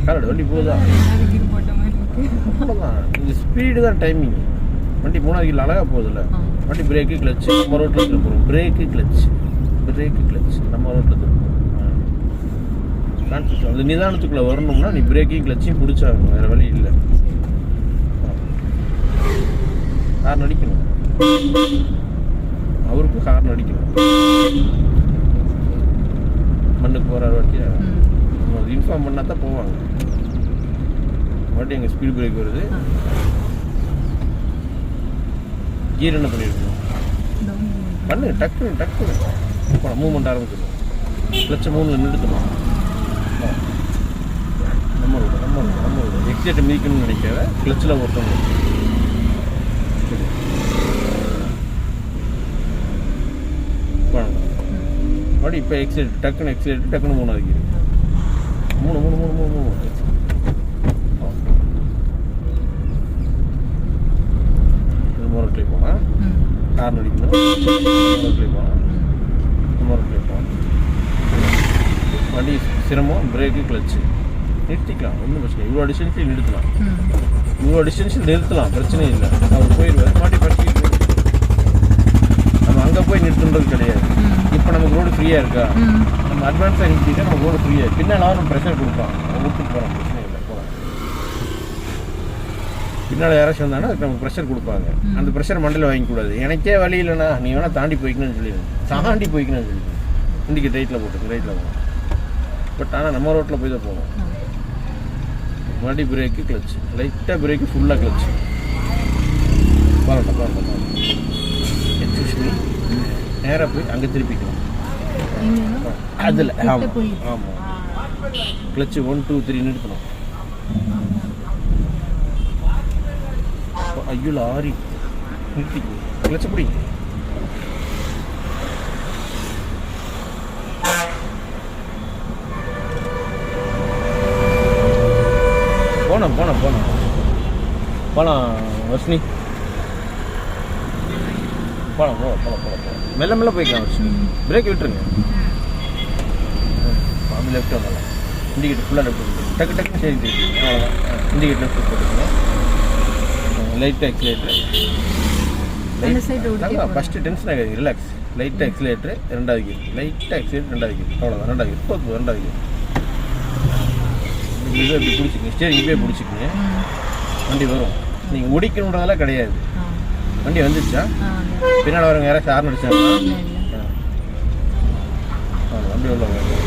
காலோட வண்டி போகுதா அவ்வளோதான். இது ஸ்பீடு தான் டைமிங். வண்டி 3 கிலோ அழகாக போகுதுல்ல. வண்டி பிரேக்கு கிளச்சு நம்ம ரோட்டில் திருப்போம். பிரேக்கு கிளச்சு நம்ம ரோட்டில் திருப்போம். கான்செப்ட் அது நிதானத்துக்குள்ளே வரணும்னா நீ பிரேக்கையும் கிளச்சையும் பிடிச்சாகணும், வேறு வழி இல்லை. ஹார்ன் அடிக்கணும், அவருக்கும் ஹார்ன் அடிக்கணும். மண்ணுக்கு போகிற வாட்டியா அது இன்ஃபார்ம் பண்ணால் தான் போவாங்க. வாட்டி எங்கள் ஸ்பீடு பிரேக் வருது, கீர் என்ன பண்ணியிருக்கணும் பண்ணு, டக்குன்னு இப்போ மூவ்மெண்ட் ஆரம்பிக்கணும். கிளச்சை 3ல் நிறுத்தணும். நம்ம ரோடு எக்ஸைட்டை மீக்கணும்னு நினைக்காத, கிளச்சில் ஓட்டணும். அப்படி இப்போ எக்ஸைட் டக்குன்னு 3 ஆகிருக்கு. 3 ரோட்லேயே போனால் ஹார்ன் அடிக்கணும். ரோட்லேயே போனால் வண்டி சிரமம். பிரேக்கு கிளச்சு நிறுத்திக்கலாம், ஒன்றும் பிரச்சனை. இவ்வளோ டிஸ்டன்ஸில் நிறுத்தலாம், பிரச்சனை இல்லை. அவர் போயிடுவார், மாட்டி படிச்சுட்டு நம்ம அங்கே போய் நிறுத்துன்றது கிடையாது. இப்போ நமக்கு ரோடு ஃப்ரீயாக இருக்கா, நம்ம அட்வான்ஸாக நிறுத்திட்டா நமக்கு ரோடு ஃப்ரீயாக. பின்னால் நம்ம ப்ரெஷர் கொடுப்பான், நம்ம விட்டுட்டு போகிறோம், பிரச்சனை இல்லை. போகலாம். பின்னால் யாராச்சும் வந்தாங்கன்னா அதுக்கு நமக்கு ப்ரெஷர் கொடுப்பாங்க. அந்த ப்ரெஷர் மண்டையில் வாங்கிக்கூடாது. எனக்கே வழி இல்லைண்ணா, நீ வேணால் தாண்டி போய்க்கணும்னு சொல்லிடுவேன். இண்டிகேட் ரைட்டில் போகணும். பட் ஆனால் நம்ம ரோட்டில் போய் தான் போகணும். மறுபடி பிரேக்கு கிளச்சு, லைட்டாக பிரேக்கு, ஃபுல்லாக கிளச்சு. பாருங்க எக்ஸ்கியூஸ்மி, நேராக போய் அங்கே திருப்பிக்கலாம். அதில் ஆமாம் கிளச்சு 1 2 3 நிறுத்தணும். ஐயோ லாரி நிறுத்திக்கணும், கிளச்சை பிடி. போலாம் வர்ஷினி, போலாம் மெல்ல போய்க்கலாம் வர்ஷினி. பிரேக் விட்டுருங்க, லெஃப்ட் வரலாம். இண்டிகேட்டர் ஃபுல்லாக லெஃப்ட் டக்கு சரி தெரியுங்க. அவ்வளோதான். இண்டிகேட்டர் லெஃப்ட் போட்டுக்கோங்க. லைட்டாக எக்ஸிலேட்டர், ஃபஸ்ட்டு டென்ஷன் ஆகாது, ரிலாக்ஸ். லைட்டாக எக்ஸிலேட்டர், 2வது கீர், லைட்டாக எக்ஸிலேட்டர், 2வது கீர். அவ்வளோதான். 2வது கீர் போகுது. 2வது கீர் இது இப்படி பிடிச்சிக்கங்க, ஸ்டேரிங் இப்படியே பிடிச்சிக்கங்க. வண்டி வரும். நீங்கள் முடிக்கணுன்றதெல்லாம் கிடையாது. வண்டி வந்துச்சா பின்னால் வரவங்க யாராச்சும் ஹார்ன் அடிச்சாங்கன்னா வண்டி உள்ள வரும்.